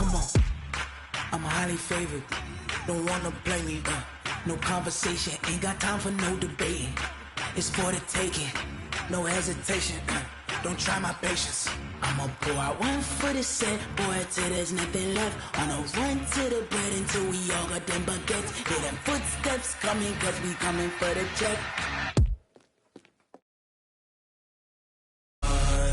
Come on, I'm highly favored. Don't wanna blame me, no conversation, ain't got time for no debating. It's for the taking, no hesitation, don't try my patience. I'ma pour out one for the set, boy, till there's nothing left. On a run to the bread until we all got them baguettes. Hear them footsteps coming, cause we coming for the check.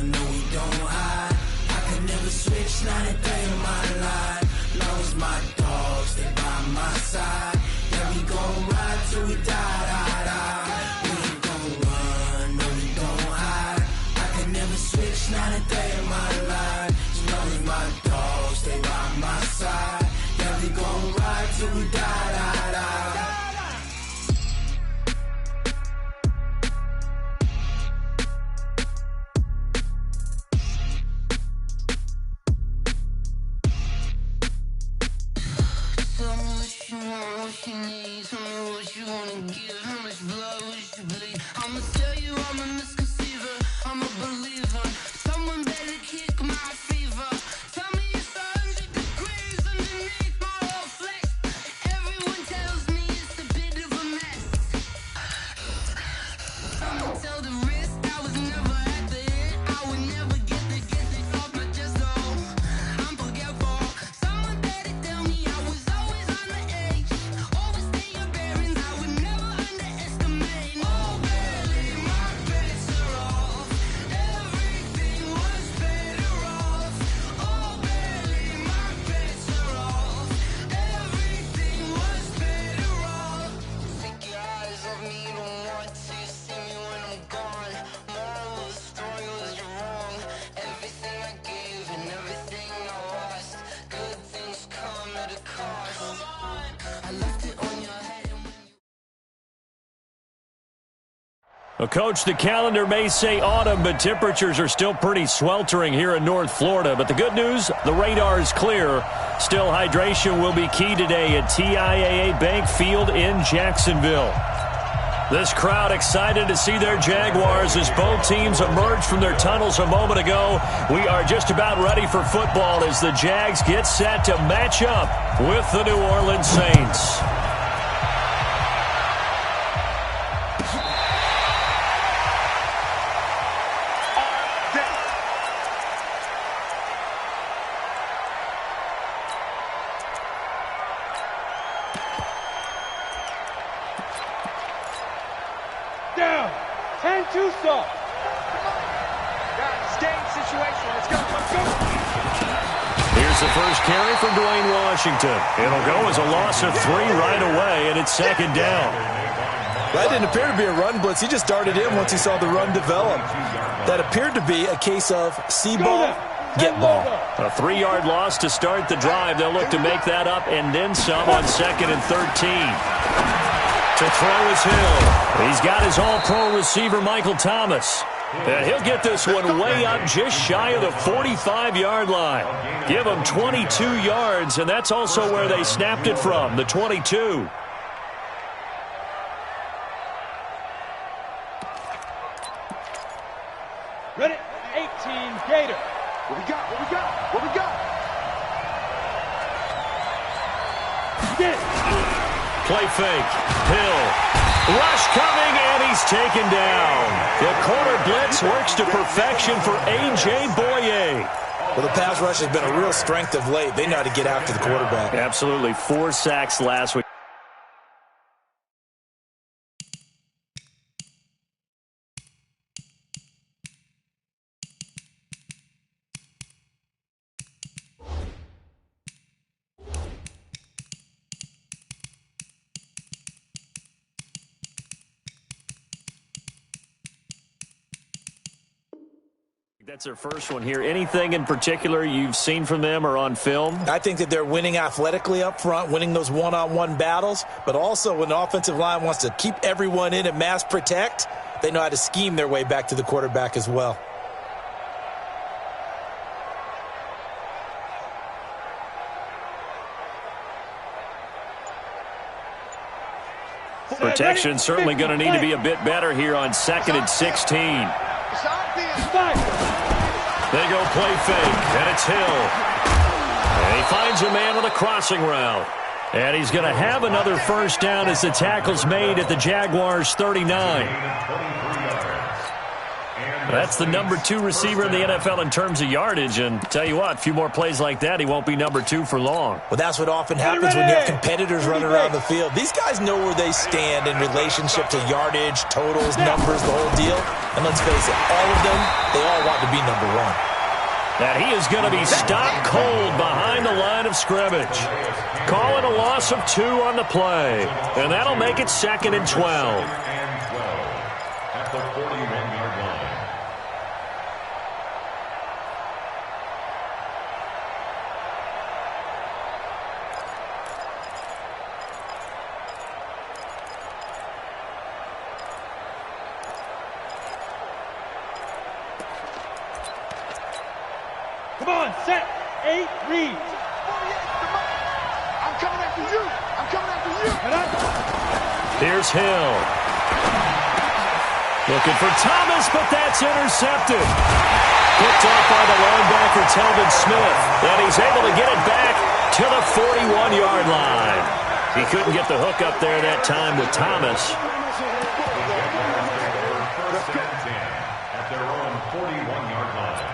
No, we don't hide. I can never switch, not a day in my life. Long as my dogs, they by my side. Yeah, we gon' ride till we die, die, die. We ain't gon' run, no, we don't hide. I can never switch, not a day in my life. As long as my dogs, they by my side. Yeah, we gon' ride till we die, die, die. What you need, tell me what you wanna give, how much blood would you bleed? I'ma tell you I'm a misconceiver, I'm a believer. Someone better kick my fever. Tell me it's 100 degrees underneath my whole flesh. Everyone tells me it's a bit of a mess. I'ma tell the risk, I was never at the end. I would never get this off my chest, though. I'm forgetful. Someone better tell me I was always on the edge. Overstay your bearings, I would never underestimate. Oh, barely, my bets are off. Everything was better off. Oh, barely, my bets are off. Everything was better off. Take your eyes off me, don't want to see me when I'm gone. Moral of the story was you're wrong. Everything I gave and everything I lost. Good things come at a cost. I left it on your head and when you... Well, Coach, the calendar may say autumn, but temperatures are still pretty sweltering here in North Florida. But the good news, the radar is clear. Still, hydration will be key today at TIAA Bank Field in Jacksonville. This crowd excited to see their Jaguars as both teams emerged from their tunnels a moment ago. We are just about ready for football as the Jags get set to match up with the New Orleans Saints. Down. 10 too soft. Staying situation. Let's go. Let's go. Here's the first carry from Dwayne Washington. It'll go as a loss of 3 right away, and it's second down. That didn't appear to be a run blitz. He just darted in once he saw the run develop. That appeared to be a case of see ball, get ball. A 3-yard loss to start the drive. They'll look to make that up and then some on 2nd and 13. To throw is Hill. He's got his all-pro receiver, Michael Thomas. And he'll get this one way up just shy of the 45-yard line. Give him 22 yards, and that's also where they snapped it from, the 22. Ready? 18 Gator. What we got? What we got? What we got? Get it. Play fake. Hill. Rush coming, and he's taken down. The corner blitz works to perfection for A.J. Boye. Well, the pass rush has been a real strength of late. They know how to get after the quarterback. Absolutely. 4 sacks last week. That's their first one here. Anything in particular you've seen from them or on film? I think that they're winning athletically up front, winning those one-on-one battles, but also when the offensive line wants to keep everyone in and mass protect, they know how to scheme their way back to the quarterback as well. Protection certainly going to need to be a bit better here on 2nd and 16. They go play fake, and it's Hill. And he finds a man on the crossing route. And he's going to have another first down as the tackle's made at the Jaguars' 39. That's the number 2 receiver in the NFL in terms of yardage. And tell you what, a few more plays like that, he won't be number 2 for long. Well, that's what often happens when you have competitors running around the field. These guys know where they stand in relationship to yardage, totals, numbers, the whole deal. And let's face it, all of them, they all want to be number 1. That he is going to be stopped cold behind the line of scrimmage. Calling a loss of 2 on the play. And that'll make it 2nd and 12. At the 41-yard line. Come on, set, 8, read. I'm coming after you. I'm coming after you. Here's Hill. Looking for Thomas, but that's intercepted. Picked off by the linebacker, Telvin Smith. And he's able to get it back to the 41-yard line. He couldn't get the hook up there that time with Thomas. At their own 41-yard line.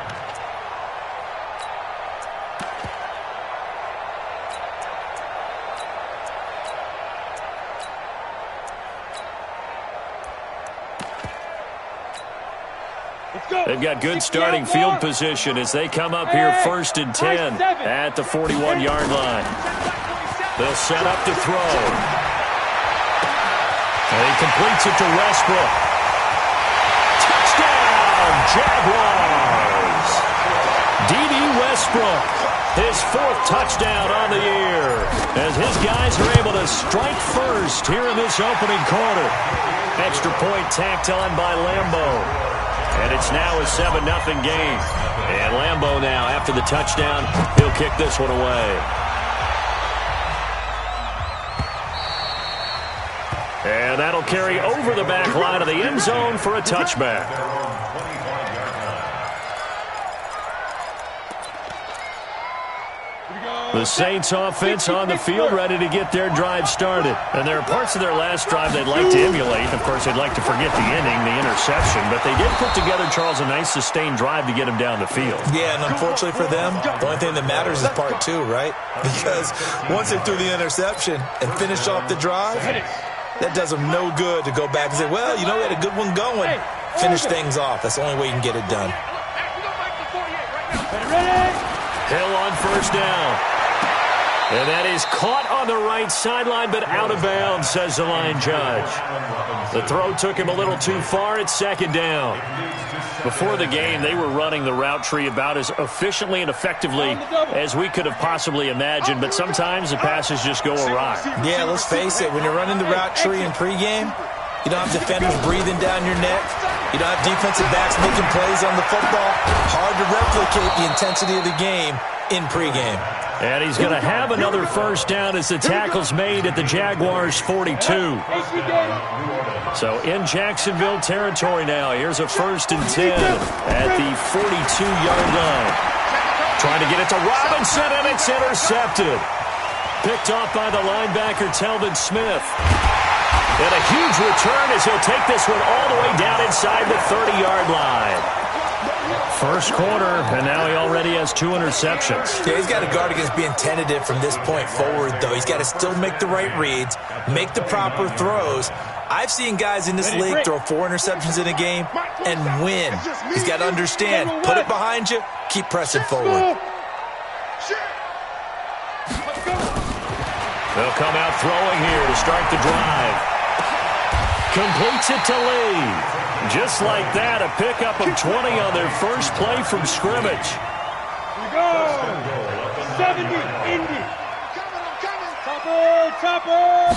They've got good starting field position as they come up here 1st and 10 at the 41-yard line. They'll set up to throw. And he completes it to Westbrook. Touchdown, Jaguars! D.D. Westbrook, his 4th touchdown on the year, as his guys are able to strike first here in this opening quarter. Extra point tacked on by Lambeau. And it's now a 7-0 game. And Lambeau now, after the touchdown, he'll kick this one away. And that'll carry over the back line of the end zone for a touchback. The Saints offense on the field ready to get their drive started. And there are parts of their last drive they'd like to emulate. Of course, they'd like to forget the inning, the interception. But they did put together, Charles, a nice sustained drive to get them down the field. Yeah, and unfortunately for them, the only thing that matters is part 2, right? Because once they threw the interception and finished off the drive, that does them no good to go back and say, well, you know, we had a good one going. Finish things off. That's the only way you can get it done. Hill on first down. And that is caught on the right sideline, but out of bounds, says the line judge. The throw took him a little too far. It's 2nd down. Before the game, they were running the route tree about as efficiently and effectively as we could have possibly imagined, but sometimes the passes just go awry. Yeah, let's face it. When you're running the route tree in pregame, you don't have defenders breathing down your neck. You don't have defensive backs making plays on the football. Hard to replicate the intensity of the game in pregame. And he's going to have another first down as the tackle's made at the Jaguars' 42. So in Jacksonville territory now. Here's a 1st and 10 at the 42-yard line. Trying to get it to Robinson, and it's intercepted. Picked off by the linebacker, Telvin Smith. And a huge return as he'll take this one all the way down inside the 30-yard line. First quarter, and now he already has 2 interceptions. Yeah, he's got to guard against being tentative from this point forward, though. He's got to still make the right reads, make the proper throws. I've seen guys in this league throw 4 interceptions in a game and win. He's got to understand, put it behind you, keep pressing forward. They'll come out throwing here to start the drive. Completes it to Lee. Just like that, a pickup of 20 on their first play from scrimmage. Here we go. 70, Indy. Chopper.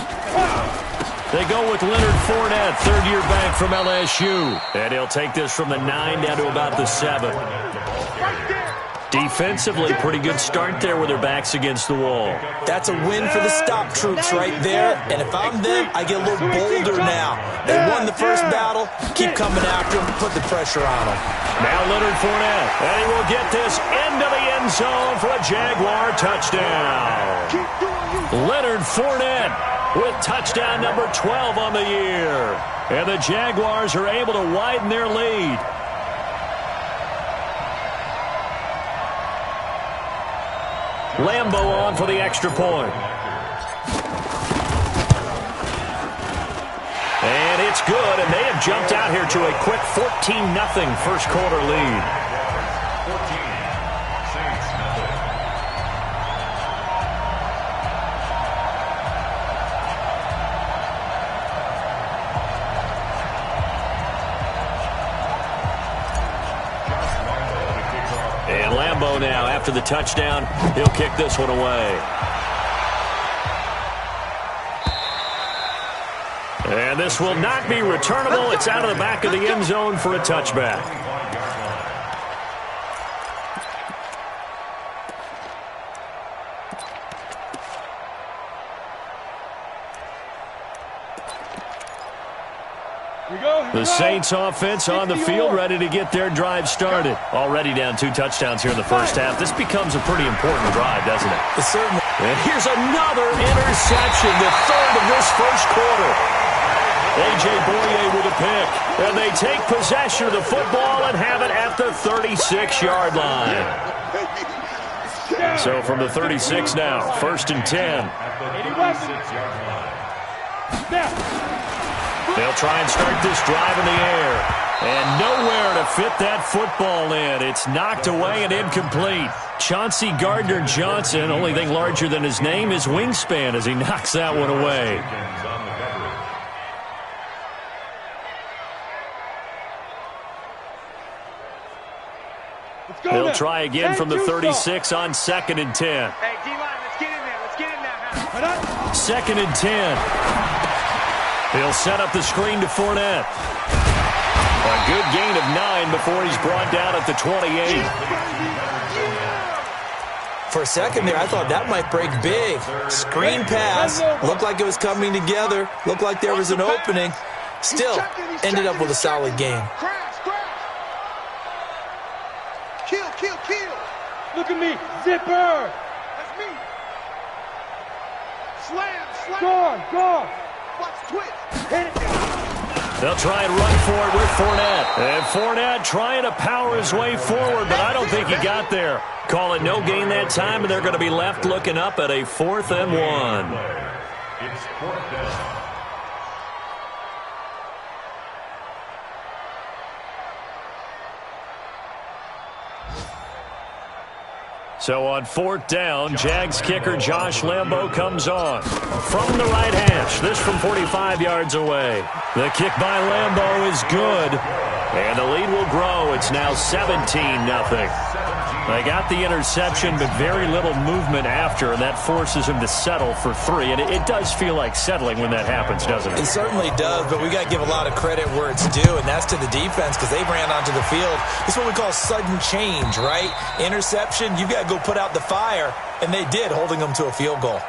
They go with Leonard Fournette, third-year back from LSU. And he'll take this from the 9 down to about the 7. Defensively, pretty good start there with their backs against the wall. That's a win for the stop troops right there. And if I'm them, I get a little bolder now. They won the first battle. Keep coming after them. Put the pressure on them. Now Leonard Fournette. And he will get this into the end zone for a Jaguar touchdown. Leonard Fournette with touchdown number 12 on the year. And the Jaguars are able to widen their lead. Lambo on for the extra point. And it's good, and they have jumped out here to a quick 14-0 first quarter lead. 14, Saints nothing. And Lambo now, after the touchdown, he'll kick this one away. And this will not be returnable. It's out of the back of the end zone for a touchback. The Saints offense on the field, ready to get their drive started. Already down 2 touchdowns here in the first half. This becomes a pretty important drive, doesn't it? It certainly. And here's another interception, the third of this first quarter. A.J. Boye with a pick. And they take possession of the football and have it at the 36-yard line. So from the 36 now, 1st and 10. They'll try and start this drive in the air. And nowhere to fit that football in. It's knocked away and incomplete. Chauncey Gardner-Johnson, only thing larger than his name is wingspan as he knocks that one away. They'll try again from the 36 on 2nd and 10. Hey, D-line, let's get in there. Let's get in there. 2nd and 10. He'll set up the screen to Fournette. A good gain of 9 before he's brought down at the 28. For a second there, I thought that might break big. Screen pass. Looked like it was coming together. Looked like there was an opening. Still, ended up with a solid game. Kill, kill, kill. Look at me. Zipper. That's me. Slam, slam. Guard. Watch twitch. Hit it. They'll try and run for it with Fournette. And Fournette trying to power his way forward, but I don't think he got there. Call it no gain that time, and they're going to be left looking up at a 4th and 1. It's 4th down. So on 4th down, Jags kicker Josh Lambo comes on. From the right hash, this from 45 yards away. The kick by Lambo is good. And the lead will grow. It's now 17-0. They got the interception, but very little movement after, and that forces him to settle for 3. And it does feel like settling when that happens, doesn't it? It certainly does, but we got to give a lot of credit where it's due, and that's to the defense because they ran onto the field. It's what we call sudden change, right? Interception, you got to go put out the fire, and they did, holding them to a field goal.